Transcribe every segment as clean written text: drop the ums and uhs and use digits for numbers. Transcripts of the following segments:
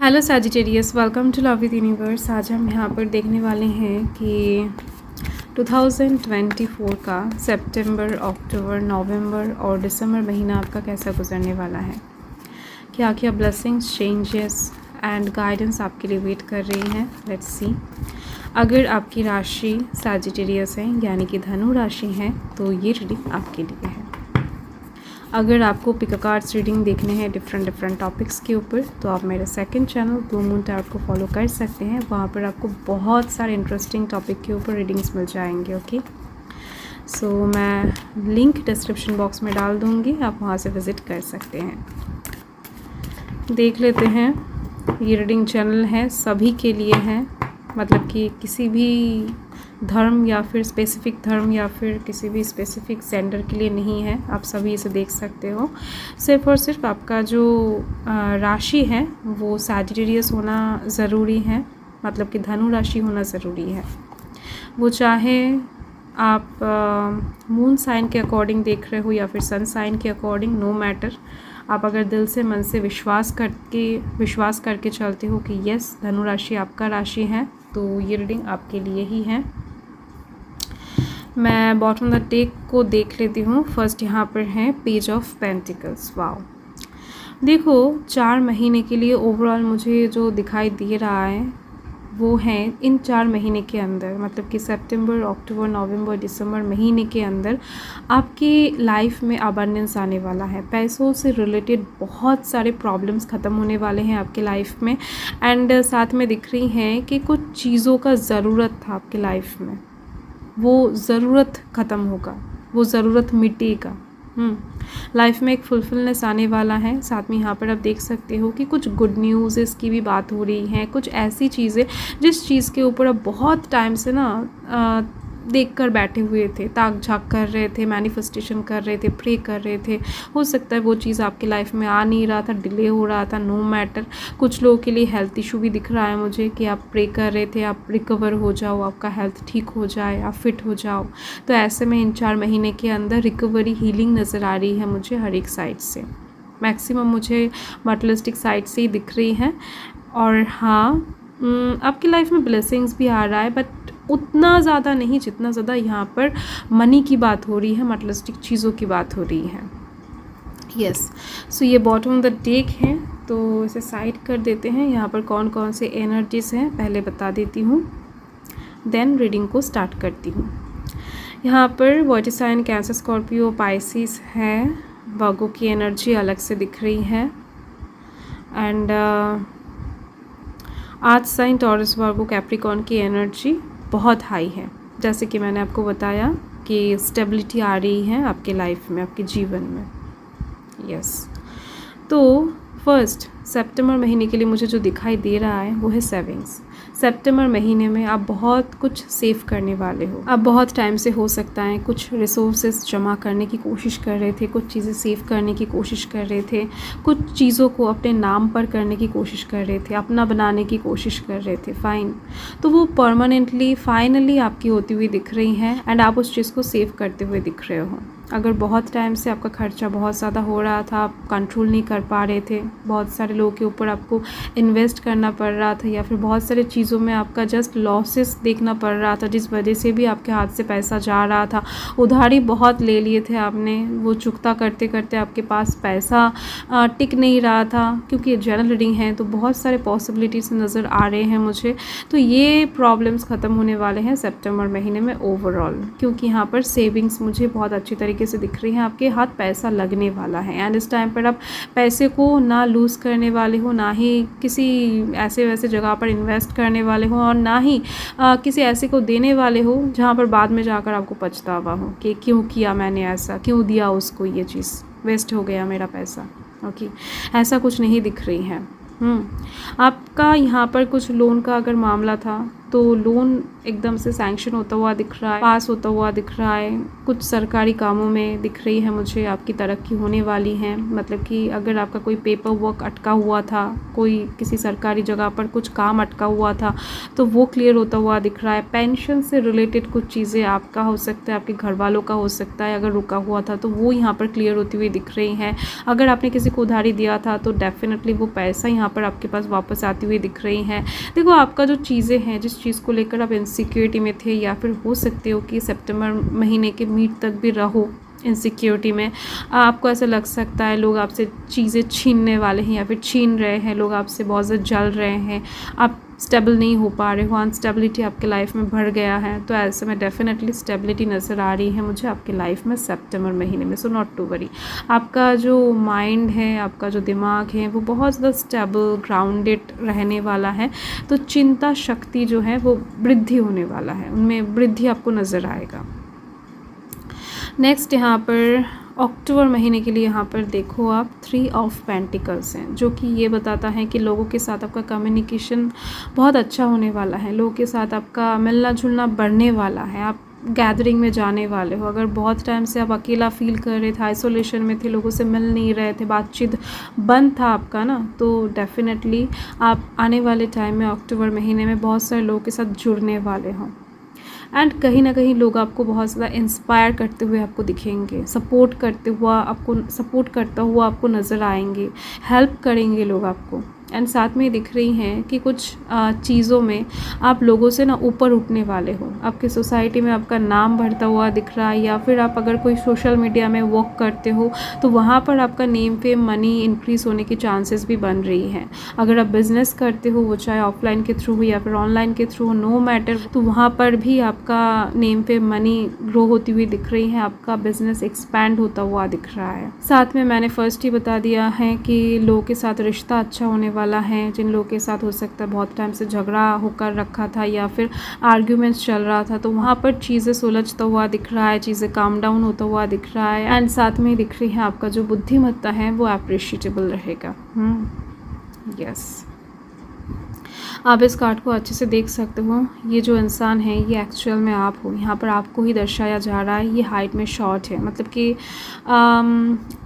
Hello Sagittarius, welcome to love with universe. आज हम यहाँ पर देखने वाले हैं कि 2024 का सितंबर, अक्टूबर, नवंबर और दिसंबर महीना आपका कैसा गुजरने वाला है। क्या क्या ब्लेसिंग्स, चेंजेस एंड गाइडेंस आपके लिए वेट कर रही हैं। Let's see. अगर आपकी राशि सैजिटेरियस है यानी कि धनु राशि है तो ये रीडिंग आपके लिए है। अगर आपको पिक अ कार्ड्स रीडिंग देखने हैं डिफरेंट टॉपिक्स के ऊपर तो आप मेरे second channel blue moon tarot को फॉलो कर सकते हैं। वहाँ पर आपको बहुत सारे इंटरेस्टिंग टॉपिक के ऊपर रीडिंग्स मिल जाएंगे। ओके, सो मैं लिंक डिस्क्रिप्शन बॉक्स में डाल दूँगी, आप वहाँ से विज़िट कर सकते हैं। देख लेते हैं। ये रीडिंग चैनल है, सभी के लिए है, मतलब कि किसी भी धर्म या फिर स्पेसिफिक धर्म या फिर किसी भी स्पेसिफिक जेंडर के लिए नहीं है। आप सभी इसे देख सकते हो। सिर्फ और सिर्फ आपका जो राशि है वो सैजिटेरियस होना ज़रूरी है, मतलब कि धनु राशि होना ज़रूरी है। वो चाहे आप मून साइन के अकॉर्डिंग देख रहे हो या फिर सन साइन के अकॉर्डिंग, नो मैटर। आप अगर दिल से मन से विश्वास करके चलते हो कि यस धनु राशि आपका राशि है तो ये रीडिंग आपके लिए ही है। मैं बॉटम द डेक को देख लेती हूँ। फर्स्ट यहाँ पर है पेज ऑफ पेंटिकल्स। वाओ, देखो 4 महीने के लिए ओवरऑल मुझे जो दिखाई दे रहा है वो है इन 4 महीने के अंदर, मतलब कि सितंबर, अक्टूबर, नवंबर, दिसंबर महीने के अंदर आपकी लाइफ में अबंडेंस आने वाला है। पैसों से रिलेटेड बहुत सारे प्रॉब्लम्स ख़त्म होने वाले हैं आपके लाइफ में। एंड साथ में दिख रही हैं कि कुछ चीज़ों का ज़रूरत था आपके लाइफ में, वो ज़रूरत ख़त्म होगा, वो ज़रूरत मिटेगा। लाइफ में एक फुलफिलनेस आने वाला है। साथ में यहाँ पर आप देख सकते हो कि कुछ गुड न्यूज़ की भी बात हो रही है। कुछ ऐसी चीज़ें जिस चीज़ के ऊपर आप बहुत टाइम से ना देख कर बैठे हुए थे, ताक झाक कर रहे थे, मैनिफेस्टेशन कर रहे थे, प्रे कर रहे थे। हो सकता है वो चीज़ आपके लाइफ में आ नहीं रहा था, डिले हो रहा था, नो मैटर। कुछ लोगों के लिए हेल्थ इशू भी दिख रहा है मुझे कि आप प्रे कर रहे थे, आप रिकवर हो जाओ, आपका हेल्थ ठीक हो जाए, आप फिट हो जाओ। तो ऐसे में इन 4 महीने के अंदर रिकवरी, हीलिंग नज़र आ रही है मुझे हर एक साइड से। मैक्सिमम मुझे मटेरियलिस्टिक साइड से ही दिख रही है। और हाँ, आपकी लाइफ में ब्लेसिंग्स भी आ रहा है, बट उतना ज़्यादा नहीं जितना ज़्यादा यहाँ पर मनी की बात हो रही है, मटेरियलिस्टिक चीज़ों की बात हो रही है। यस, सो ये बॉटम द डेक है तो इसे साइड कर देते हैं। यहाँ पर कौन कौन से एनर्जीज हैं पहले बता देती हूँ, देन रीडिंग को स्टार्ट करती हूँ। यहाँ पर water sign, cancer, Scorpio, Pisces है। वर्गो की एनर्जी अलग से दिख रही है। एंड आर्थ साइन, टॉरस, वर्गो, कैप्रिकॉर्न की एनर्जी बहुत हाई है। जैसे कि मैंने आपको बताया कि स्टेबिलिटी आ रही है आपके लाइफ में, आपके जीवन में। यस, तो फर्स्ट सितंबर महीने के लिए मुझे जो दिखाई दे रहा है वो है सेविंग्स। सितंबर महीने में आप बहुत कुछ सेव करने वाले हो। आप बहुत टाइम से हो सकता है कुछ रिसोर्सेज जमा करने की कोशिश कर रहे थे, कुछ चीज़ें सेव करने की कोशिश कर रहे थे, कुछ चीज़ों को अपने नाम पर करने की कोशिश कर रहे थे, अपना बनाने की कोशिश कर रहे थे। फाइन, तो वो परमानेंटली फाइनली आपकी होती हुई दिख रही हैं एंड आप उस चीज़ को सेव करते हुए दिख रहे हो। अगर बहुत टाइम से आपका खर्चा बहुत ज़्यादा हो रहा था, आप कंट्रोल नहीं कर पा रहे थे, बहुत सारे लोगों के ऊपर आपको इन्वेस्ट करना पड़ रहा था या फिर बहुत सारे चीज़ों में आपका जस्ट लॉसेस देखना पड़ रहा था, जिस वजह से भी आपके हाथ से पैसा जा रहा था, उधारी बहुत ले लिए थे आपने, वो चुकता करते करते आपके पास पैसा टिक नहीं रहा था। क्योंकि ये जनरल रीडिंग है तो बहुत सारे पॉसिबिलिटीज़ नज़र आ रहे हैं मुझे। तो ये प्रॉब्लम्स ख़त्म होने वाले हैं सितंबर महीने में ओवरऑल, क्योंकि यहाँ पर सेविंग्स मुझे बहुत अच्छी तरीके से दिख रही है। आपके हाथ पैसा लगने वाला है एंड इस टाइम पर आप पैसे को ना लूज़ करने वाले हो, ना ही किसी ऐसे वैसे जगह पर इन्वेस्ट करने वाले हो, और ना ही किसी ऐसे को देने वाले हो जहाँ पर बाद में जाकर आपको पछतावा हो कि क्यों किया मैंने ऐसा, क्यों दिया उसको, ये चीज़ वेस्ट हो गया मेरा पैसा। ओके, ऐसा कुछ नहीं दिख रही है। आपका यहाँ पर कुछ लोन का अगर मामला था तो लोन एकदम से सैंक्शन होता हुआ दिख रहा है, पास होता हुआ दिख रहा है। कुछ सरकारी कामों में दिख रही है मुझे आपकी तरक्की होने वाली है। मतलब कि अगर आपका कोई पेपर वर्क अटका हुआ था, कोई किसी सरकारी जगह पर कुछ काम अटका हुआ था, तो वो क्लियर होता हुआ दिख रहा है। पेंशन से रिलेटेड कुछ चीज़ें आपका हो सकता है, आपके घर वालों का हो सकता है, अगर रुका हुआ था तो वो यहाँ पर क्लियर होती हुई दिख रही हैं। अगर आपने किसी को उधारी दिया था तो डेफिनेटली वो पैसा यहाँ पर आपके पास वापस आती हुई दिख रही हैं। देखो, आपका जो चीज़ें हैं, जिस चीज़ को लेकर आप इनसिक्योरिटी में थे, या फिर हो सकते हो कि सितंबर महीने के मिड तक भी रहो इनसिक्योरिटी में, आपको ऐसा लग सकता है लोग आपसे चीज़ें छीनने वाले हैं या फिर छीन रहे हैं, लोग आपसे बहुत ज़्यादा जल रहे हैं, आप स्टेबल नहीं हो पा रहे हो, अनस्टेबिलिटी आपके लाइफ में बढ़ गया है। तो ऐसे में डेफिनेटली स्टेबिलिटी नज़र आ रही है मुझे आपके लाइफ में सितंबर महीने में। सो नॉट टू वरी, आपका जो माइंड है, आपका जो दिमाग है, वो बहुत ज़्यादा स्टेबल, ग्राउंडेड रहने वाला है। तो चिंता शक्ति जो है वो वृद्धि होने वाला है, उनमें वृद्धि आपको नज़र आएगा। नेक्स्ट यहाँ पर अक्टूबर महीने के लिए यहाँ पर देखो आप 3 ऑफ पेंटिकल्स हैं, जो कि ये बताता है कि लोगों के साथ आपका कम्युनिकेशन बहुत अच्छा होने वाला है, लोगों के साथ आपका मिलना जुलना बढ़ने वाला है, आप गैदरिंग में जाने वाले हो। अगर बहुत टाइम से आप अकेला फील कर रहे थे, आइसोलेशन में थे, लोगों से मिल नहीं रहे थे, बातचीत बंद था आपका ना, तो डेफिनेटली आप आने वाले टाइम में अक्टूबर महीने में बहुत सारे लोगों के साथ जुड़ने वाले हों। एंड कहीं ना कहीं लोग आपको बहुत ज़्यादा इंस्पायर करते हुए आपको दिखेंगे, सपोर्ट करता हुआ आपको नज़र आएंगे, हेल्प करेंगे लोग आपको। एंड साथ में दिख रही हैं कि कुछ चीज़ों में आप लोगों से ना ऊपर उठने वाले हो, आपकी सोसाइटी में आपका नाम बढ़ता हुआ दिख रहा है, या फिर आप अगर कोई सोशल मीडिया में वर्क करते हो तो वहाँ पर आपका नेम फेम मनी इंक्रीज़ होने की चांसेस भी बन रही हैं। अगर आप बिज़नेस करते हो, वो चाहे ऑफलाइन के थ्रू हो या फिर ऑनलाइन के थ्रू हो, नो मैटर, तो वहाँ पर भी आपका नेम फेम मनी ग्रो होती हुई दिख रही है, आपका बिजनेस एक्सपैंड होता हुआ दिख रहा है। साथ में मैंने फर्स्ट ही बता दिया है कि लोगों के साथ रिश्ता अच्छा होने वाला है, जिन लोगों के साथ हो सकता है बहुत टाइम से झगड़ा होकर रखा था या फिर आर्ग्यूमेंट्स चल रहा था, तो वहाँ पर चीज़ें सुलझता हुआ दिख रहा है, चीज़ें काम डाउन होता हुआ दिख रहा है। एंड साथ में दिख रही है आपका जो बुद्धिमत्ता है वो अप्रिशिएटेबल रहेगा। यस, आप इस कार्ड को अच्छे से देख सकते हो। ये जो इंसान है ये एक्चुअल में आप हो, यहाँ पर आपको ही दर्शाया जा रहा है। ये हाइट में शॉर्ट है, मतलब कि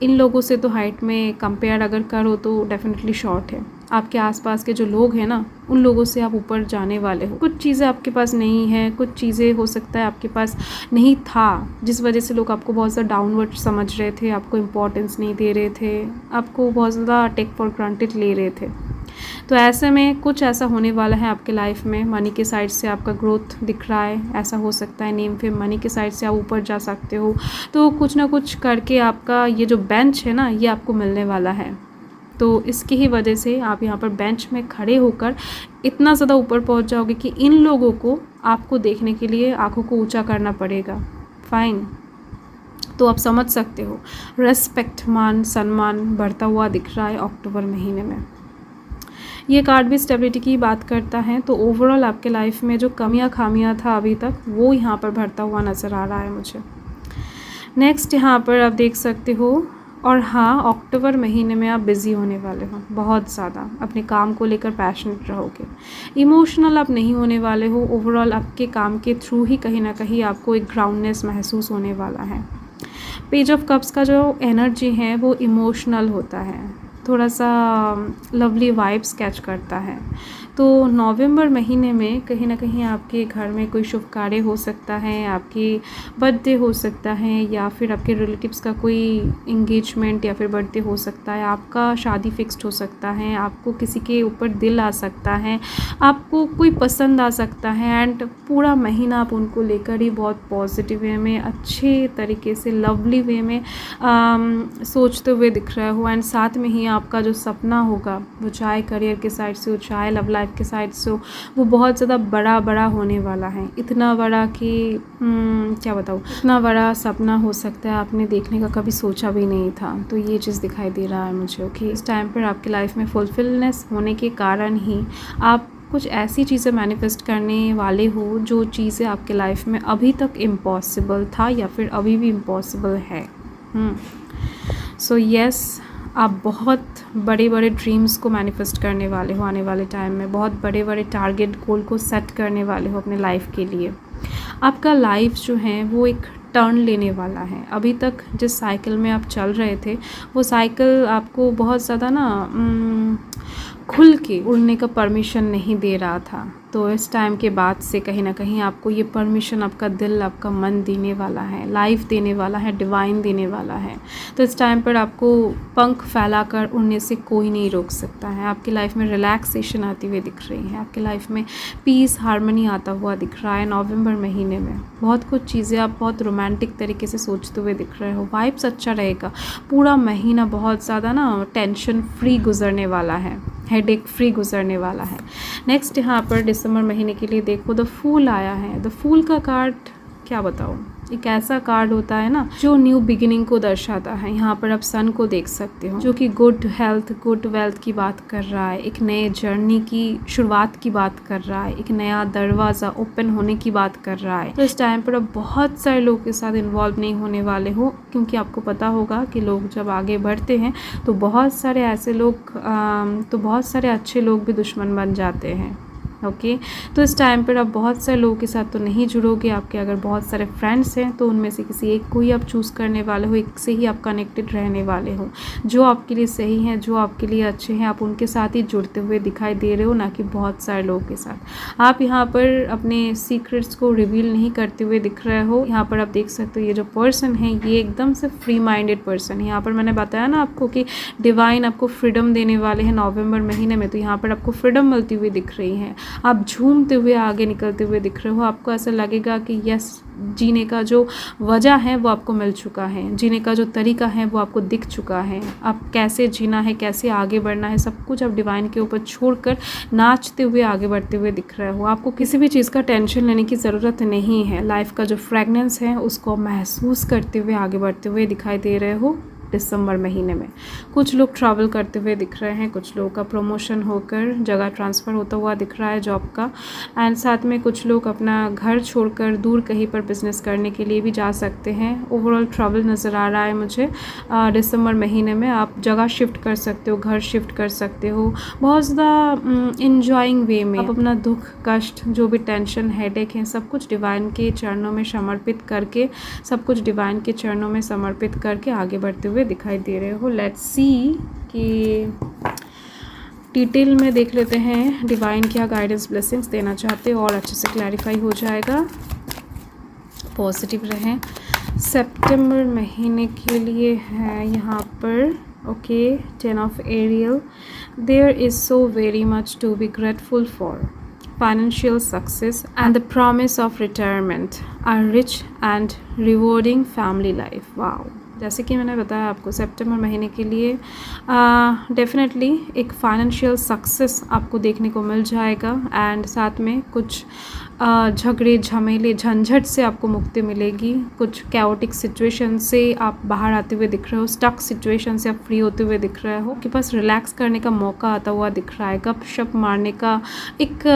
इन लोगों से तो हाइट में कंपेयर अगर करो तो डेफिनेटली शॉर्ट है। आपके आसपास के जो लोग हैं ना, उन लोगों से आप ऊपर जाने वाले हो। कुछ चीज़ें आपके पास नहीं है, कुछ चीज़ें हो सकता है आपके पास नहीं था, जिस वजह से लोग आपको बहुत ज़्यादा डाउनवर्ड समझ रहे थे, आपको इम्पोर्टेंस नहीं दे रहे थे, आपको बहुत ज़्यादा टेक फॉर ग्रांटेड ले रहे थे। तो ऐसे में कुछ ऐसा होने वाला है आपके लाइफ में। मनी के साइड से आपका ग्रोथ दिख रहा है, ऐसा हो सकता है नेम फेम मनी के साइड से आप ऊपर जा सकते हो। तो कुछ ना कुछ करके आपका ये जो बेंच है ना, ये आपको मिलने वाला है। तो इसकी ही वजह से आप यहाँ पर बेंच में खड़े होकर इतना ज़्यादा ऊपर पहुँच जाओगे कि इन लोगों को आपको देखने के लिए आँखों को ऊँचा करना पड़ेगा। फाइन, तो आप समझ सकते हो रेस्पेक्ट, मान सम्मान बढ़ता हुआ दिख रहा है अक्टूबर महीने में। ये कार्ड भी स्टेबिलिटी की बात करता है। तो ओवरऑल आपके लाइफ में जो कमियां खामियां था अभी तक, वो यहाँ पर भरता हुआ नज़र आ रहा है मुझे। नेक्स्ट यहाँ पर आप देख सकते हो, और हाँ, अक्टूबर महीने में आप बिज़ी होने वाले हो, बहुत ज़्यादा अपने काम को लेकर पैशनेट रहोगे, इमोशनल आप नहीं होने वाले हो। ओवरऑल आपके काम के थ्रू ही कहीं ना कहीं आपको एक ग्राउंडनेस महसूस होने वाला है। पेज ऑफ कप्स का जो एनर्जी है वो इमोशनल होता है, थोड़ा सा लवली वाइब्स कैच करता है। तो नवंबर महीने में कहीं ना कहीं आपके घर में कोई शुभ कार्य हो सकता है, आपकी बर्थडे हो सकता है, या फिर आपके रिलेटिव्स का कोई इंगेजमेंट या फिर बर्थडे हो सकता है, आपका शादी फिक्स्ड हो सकता है, आपको किसी के ऊपर दिल आ सकता है, आपको कोई पसंद आ सकता है। एंड पूरा महीना आप उनको लेकर ही बहुत पॉजिटिव वे में, अच्छे तरीके से, लवली वे में सोचते हुए दिख रहे हो। एंड साथ में ही आपका जो सपना होगा, वो चाहे करियर के साइड से हो, चाहे लव लाइफ के साइड से हो, वो बहुत ज़्यादा बड़ा होने वाला है। इतना बड़ा कि क्या बताऊँ, इतना बड़ा सपना हो सकता है आपने देखने का कभी सोचा भी नहीं था। तो ये चीज़ दिखाई दे रहा है मुझे। ओके, इस टाइम पर आपकी लाइफ में फुलफिलनेस होने के कारण ही आप कुछ ऐसी चीज़ें मैनिफेस्ट करने वाले हो जो चीज़ें आपके लाइफ में अभी तक इम्पॉसिबल था या फिर अभी भी इम्पॉसिबल है। सो यस, आप बहुत बड़े बड़े ड्रीम्स को मैनिफेस्ट करने वाले हो आने वाले टाइम में, बहुत बड़े बड़े टारगेट गोल को सेट करने वाले हो अपने लाइफ के लिए। आपका लाइफ जो है वो एक टर्न लेने वाला है। अभी तक जिस साइकिल में आप चल रहे थे वो साइकिल आपको बहुत ज़्यादा खुल के उड़ने का परमिशन नहीं दे रहा था। तो इस टाइम के बाद से कहीं ना कहीं आपको ये परमिशन आपका दिल, आपका मन देने वाला है, लाइफ देने वाला है, डिवाइन देने वाला है। तो इस टाइम पर आपको पंख फैलाकर उड़ने से कोई नहीं रोक सकता है। आपकी लाइफ में रिलैक्सेशन आती हुई दिख रही है, आपकी लाइफ में पीस, हार्मनी आता हुआ दिख रहा है। नवंबर महीने में बहुत कुछ चीज़ें आप बहुत रोमांटिक तरीके से सोचते हुए दिख रहे हो। वाइब्स अच्छा रहेगा, पूरा महीना बहुत ज़्यादा टेंशन फ्री गुजरने वाला है, हेडेक फ्री गुजरने वाला है। नेक्स्ट यहाँ पर दिसंबर महीने के लिए देखो, द फूल आया है। द फूल का कार्ड क्या बताऊँ, एक ऐसा कार्ड होता है ना जो न्यू बिगिनिंग को दर्शाता है। यहाँ पर आप सन को देख सकते हो जो कि गुड हेल्थ, गुड वेल्थ की बात कर रहा है, एक नए जर्नी की शुरुआत की बात कर रहा है, एक नया दरवाज़ा ओपन होने की बात कर रहा है। तो इस टाइम पर आप बहुत सारे लोग के साथ इन्वॉल्व नहीं होने वाले हो, क्योंकि आपको पता होगा कि लोग जब आगे बढ़ते हैं तो बहुत सारे ऐसे लोग तो बहुत सारे अच्छे लोग भी दुश्मन बन जाते हैं। ओके तो इस टाइम पर आप बहुत सारे लोगों के साथ तो नहीं जुड़ोगे। आपके अगर बहुत सारे फ्रेंड्स हैं तो उनमें से किसी एक को ही आप चूज़ करने वाले हो, एक से ही आप कनेक्टेड रहने वाले हो। जो आपके लिए सही हैं, जो आपके लिए अच्छे हैं, आप उनके साथ ही जुड़ते हुए दिखाई दे रहे हो, ना कि बहुत सारे लोगों के साथ। आप यहाँ पर अपने सीक्रेट्स को रिवील नहीं करते हुए दिख रहे हो। यहाँ पर आप देख सकते हो ये जो पर्सन है ये एकदम से फ्री माइंडेड पर्सन है। यहाँ पर मैंने बताया ना आपको कि डिवाइन आपको फ्रीडम देने वाले हैं नवंबर महीने में, तो यहाँ पर आपको फ्रीडम मिलती हुई दिख रही है। आप झूमते हुए आगे निकलते हुए दिख रहे हो। आपको ऐसा लगेगा कि यस, जीने का जो वजह है वो आपको मिल चुका है, जीने का जो तरीका है वो आपको दिख चुका है। आप कैसे जीना है, कैसे आगे बढ़ना है, सब कुछ आप डिवाइन के ऊपर छोड़कर नाचते हुए आगे बढ़ते हुए दिख रहे हो। आपको किसी भी चीज़ का टेंशन लेने की ज़रूरत नहीं है। लाइफ का जो फ्रेगनेंस है उसको महसूस करते हुए आगे बढ़ते हुए दिखाई दे रहे हो। दिसंबर महीने में कुछ लोग ट्रैवल करते हुए दिख रहे हैं, कुछ लोगों का प्रमोशन होकर जगह ट्रांसफ़र होता हुआ दिख रहा है जॉब का, एंड साथ में कुछ लोग अपना घर छोड़कर दूर कहीं पर बिजनेस करने के लिए भी जा सकते हैं। ओवरऑल ट्रैवल नज़र आ रहा है मुझे। दिसंबर महीने में आप जगह शिफ्ट कर सकते हो, घर शिफ्ट कर सकते हो, बहुत ज़्यादा इंजॉइंग वे में। आप अपना दुख, कष्ट, जो भी टेंशन, हेडेक है, सब कुछ डिवाइन के चरणों में समर्पित करके, सब कुछ डिवाइन के चरणों में समर्पित करके आगे बढ़ते हुए दिखाई दे रहे हो। लेट्स सी कि डिटेल में देख लेते हैं डिवाइन क्या गाइडेंस, ब्लेसिंग्स देना चाहते हो और अच्छे से क्लैरिफाई हो जाएगा। पॉजिटिव रहें। सितंबर महीने के लिए है यहाँ पर okay 10 of aerial. There is so very much to be grateful for. Financial success and the promise of retirement, a rich and rewarding family life. Wow! जैसे कि मैंने बताया आपको सितंबर महीने के लिए डेफिनेटली एक फाइनेंशियल सक्सेस आपको देखने को मिल जाएगा, एंड साथ में कुछ झगड़े, झमेले, झंझट से आपको मुक्ति मिलेगी। कुछ कैओटिक सिचुएशन से आप बाहर आते हुए दिख रहे हो, स्टक सिचुएशन से आप फ्री होते हुए दिख रहे हो। आपके पास रिलैक्स करने का मौका आता हुआ दिख रहा है, गपशप मारने का, एक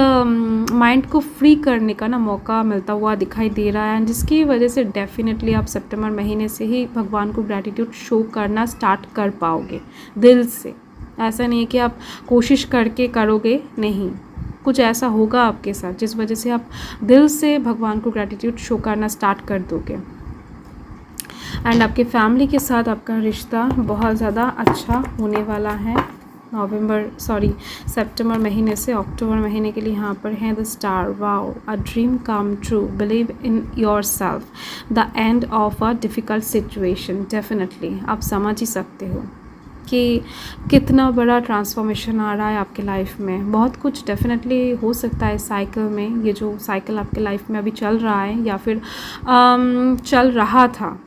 माइंड को फ्री करने का मौका मिलता हुआ दिखाई दे रहा है, जिसकी वजह से डेफिनेटली आप सितंबर महीने से ही भगवान को ग्रैटिट्यूड शो करना स्टार्ट कर पाओगे दिल से। ऐसा नहीं है कि आप कोशिश करके करोगे, नहीं, कुछ ऐसा होगा आपके साथ जिस वजह से आप दिल से भगवान को ग्रैटिट्यूड शो करना स्टार्ट कर दोगे। एंड आपके फैमिली के साथ आपका रिश्ता बहुत ज़्यादा अच्छा होने वाला है। सितंबर महीने से अक्टूबर महीने के लिए यहाँ पर है the star. Wow, a dream come true, believe in your self, the end of a difficult situation. Definitely आप समझ ही सकते हो कि कितना बड़ा ट्रांसफॉर्मेशन आ रहा है आपके लाइफ में। बहुत कुछ डेफिनेटली हो सकता है साइकिल में, ये जो साइकिल आपके लाइफ में अभी चल रहा है या फिर चल रहा था,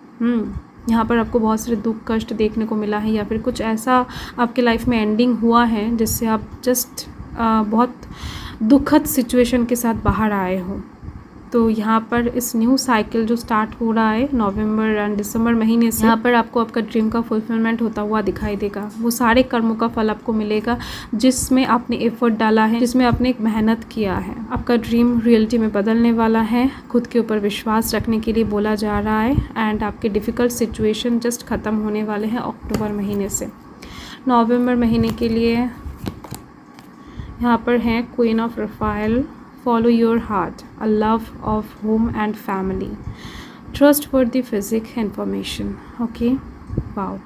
यहाँ पर आपको बहुत सारे दुख, कष्ट देखने को मिला है, या फिर कुछ ऐसा आपके लाइफ में एंडिंग हुआ है जिससे आप जस्ट बहुत दुखद सिचुएशन के साथ बाहर आए हो। तो यहाँ पर इस न्यू साइकिल जो स्टार्ट हो रहा है नवंबर एंड दिसंबर महीने से, यहाँ पर आपको आपका ड्रीम का फुलफिलमेंट होता हुआ दिखाई देगा। वो सारे कर्मों का फल आपको मिलेगा जिसमें आपने एफर्ट डाला है, जिसमें आपने एक मेहनत किया है। आपका ड्रीम रियलिटी में बदलने वाला है। खुद के ऊपर विश्वास रखने के लिए बोला जा रहा है, एंड आपके डिफ़िकल्ट सिचुएशन जस्ट ख़त्म होने वाले हैं अक्टूबर महीने से। नवंबर महीने के लिए यहाँ पर हैं क्वीन ऑफ रफाइल, follow your heart, a love of home and family, trust for the psychic information. Okay, wow.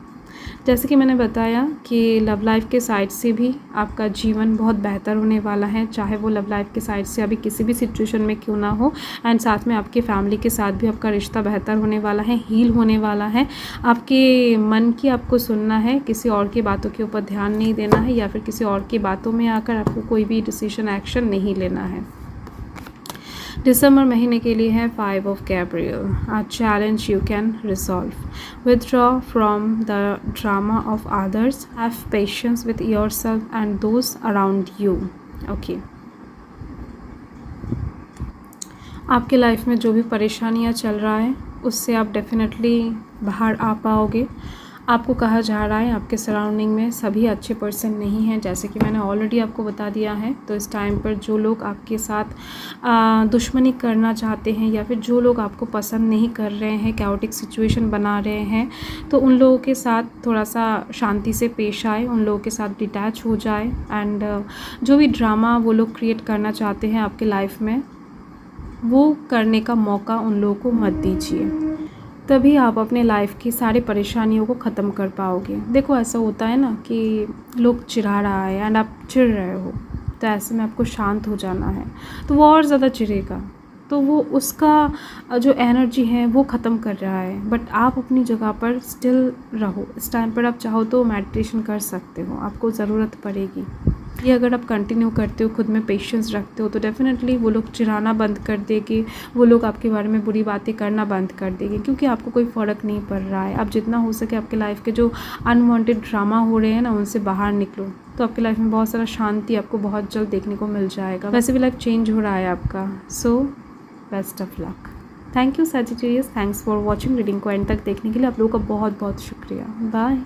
जैसे कि मैंने बताया कि लव लाइफ के साइड से भी आपका जीवन बहुत बेहतर होने वाला है, चाहे वो लव लाइफ के साइड से अभी किसी भी सिचुएशन में क्यों ना हो, एंड साथ में आपके फैमिली के साथ भी आपका रिश्ता बेहतर होने वाला है, हील होने वाला है। आपके मन की आपको सुनना है, किसी और की बातों के ऊपर ध्यान नहीं देना है, या फिर किसी और की बातों में आकर आपको कोई भी डिसीजन एक्शन नहीं लेना है। दिसंबर महीने के लिए है 5 of Gabriel, a challenge you can resolve, withdraw from the drama of others, have patience with yourself and those around you. Okay, आपके लाइफ में जो भी परेशानियां चल रहा है उससे आप डेफिनेटली बाहर आ पाओगे। आपको कहा जा रहा है आपके सराउंडिंग में सभी अच्छे पर्सन नहीं हैं, जैसे कि मैंने ऑलरेडी आपको बता दिया है। तो इस टाइम पर जो लोग आपके साथ दुश्मनी करना चाहते हैं, या फिर जो लोग आपको पसंद नहीं कर रहे हैं, कैओटिक सिचुएशन बना रहे हैं, तो उन लोगों के साथ थोड़ा सा शांति से पेश आए, उन लोगों के साथ डिटैच हो जाए, एंड जो भी ड्रामा वो लोग क्रिएट करना चाहते हैं आपके लाइफ में, वो करने का मौका उन लोगों को मत दीजिए। तभी आप अपने लाइफ की सारी परेशानियों को ख़त्म कर पाओगे। देखो, ऐसा होता है ना कि लोग चिढ़ा रहा है एंड आप चिढ़ रहे हो, तो ऐसे में आपको शांत हो जाना है, तो वो और ज़्यादा चिढ़ेगा, तो वो उसका जो एनर्जी है वो ख़त्म कर रहा है। बट आप अपनी जगह पर स्टिल रहो। इस टाइम पर आप चाहो तो मेडिटेशन कर सकते हो, आपको ज़रूरत पड़ेगी। ये अगर आप कंटिन्यू करते हो, खुद में पेशेंस रखते हो, तो डेफ़िनेटली वो लोग चिढ़ाना बंद कर देंगे, वो लोग आपके बारे में बुरी बातें करना बंद कर देंगे, क्योंकि आपको कोई फ़र्क नहीं पड़ रहा है। आप जितना हो सके आपके लाइफ के जो अनवांटेड ड्रामा हो रहे हैं ना, उनसे बाहर निकलो, तो आपकी लाइफ में बहुत सारा शांति आपको बहुत जल्द देखने को मिल जाएगा। वैसे भी लाइफ चेंज हो रहा है आपका। So best of luck. Thank you Sagittarius, thanks for watching. Reading को एंड तक देखने के लिए आप लोगों का बहुत बहुत शुक्रिया। बाय।